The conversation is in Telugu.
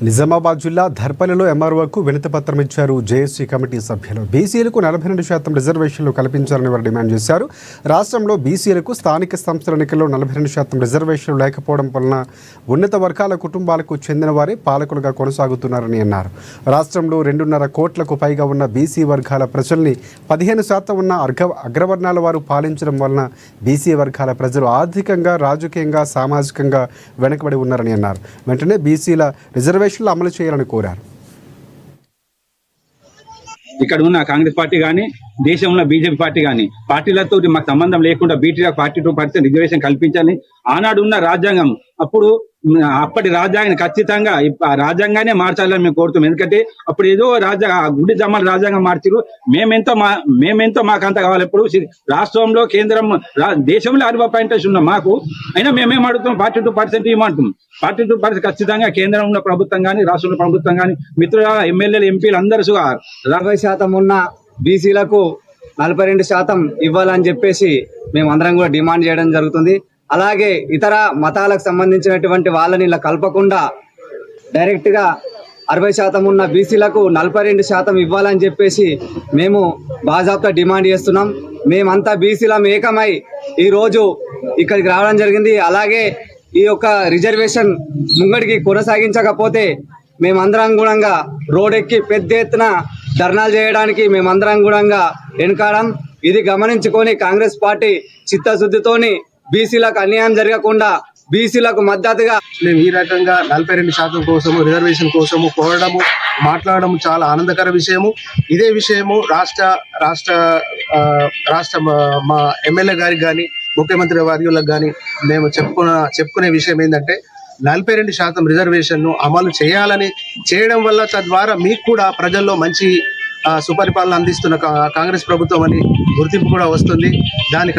నిజామాబాద్ జిల్లా ధర్పల్లిలో ఎంఆర్ఓకు వినతిపత్రం ఇచ్చారు జేఏసీ కమిటీ సభ్యులు. బీసీలకు 42% రిజర్వేషన్లు కల్పించాలని వారు డిమాండ్ చేశారు. రాష్ట్రంలో బీసీలకు స్థానిక సంస్థల ఎన్నికల్లో 42% రిజర్వేషన్లు లేకపోవడం వలన ఉన్నత వర్గాల కుటుంబాలకు చెందిన వారే పాలకులుగా కొనసాగుతున్నారని అన్నారు. రాష్ట్రంలో 2.5 కోట్లకు పైగా ఉన్న బీసీ వర్గాల ప్రజల్ని 15% ఉన్న అగ్రవర్ణాల వారు పాలించడం వలన బీసీ వర్గాల ప్రజలు ఆర్థికంగా, రాజకీయంగా, సామాజికంగా వెనుకబడి ఉన్నారని అన్నారు. వెంటనే బీసీల రిజర్వేషన్లు అమలు చేయాలని కోరారు. ఇక్కడ ఉన్న కాంగ్రెస్ పార్టీ కానీ, దేశంలో బీజేపీ పార్టీ కానీ, పార్టీలతో మాకు సంబంధం లేకుండా బీటీఆర్ 42% రిజర్వేషన్ కల్పించాలని ఆనాడు ఉన్న రాజ్యాంగం, అప్పటి రాజ్యాంగాన్ని ఖచ్చితంగా రాజ్యాంగానే మార్చాలని మేము కోరుతాం. ఎందుకంటే అప్పుడు ఏదో గుడి జమాల రాజ్యాంగం మార్చారు. మేమెంతో మాకు అంత కావాలి. ఇప్పుడు రాష్ట్రంలో, కేంద్రం, దేశంలో 60% ఉన్నాం మాకు. అయినా మేమేం అడుగుతాం? 42% ఇవ్వమంటాం. 42% ఖచ్చితంగా కేంద్రంలో ప్రభుత్వం కానీ, రాష్ట్రంలో ప్రభుత్వం కానీ, మిత్రుల ఎమ్మెల్యేలు, ఎంపీలు అందరూ 60% ఉన్న బీసీలకు 42% ఇవ్వాలని చెప్పేసి మేమందరం కూడా డిమాండ్ చేయడం జరుగుతుంది. అలాగే ఇతర మతాలకు సంబంధించినటువంటి వాళ్ళని ఇలా కలపకుండా డైరెక్ట్ గా 60% ఉన్న బీసీలకు 42% ఇవ్వాలని చెప్పేసి మేము బాజాబ్తా డిమాండ్ చేస్తున్నాం. మేమంతా బీసీలం ఏకమై ఈ రోజు ఇక్కడికి రావడం జరిగింది. అలాగే ఈ యొక్క రిజర్వేషన్ ముంగడికి కొనసాగించకపోతే మేమందరం కూడా రోడ్డెక్కి పెద్ద ఎత్తున ధర్నాలు చేయడానికి మేమందరం కూడా వెనుకాడం. ఇది గమనించుకొని కాంగ్రెస్ పార్టీ చిత్తశుద్ధితోని బీసీలకు అన్యాయం జరగకుండా బీసీలకు మద్దతుగా మేము ఈ రకంగా 42% కోసము, రిజర్వేషన్ కోసము కోరడము, మాట్లాడడం చాలా ఆనందకర విషయము. ఇదే విషయము రాష్ట్ర మా ఎమ్మెల్యే గారికి కానీ, ముఖ్యమంత్రి వర్యులకు కానీ మేము చెప్పుకునే విషయం ఏంటంటే 42% రిజర్వేషన్ ను అమలు చేయడం వల్ల తద్వారా మీకు కూడా ప్రజల్లో మంచి సుపరిపాలన అందిస్తున్న కాంగ్రెస్ ప్రభుత్వం అని గుర్తింపు కూడా వస్తుంది. దానికి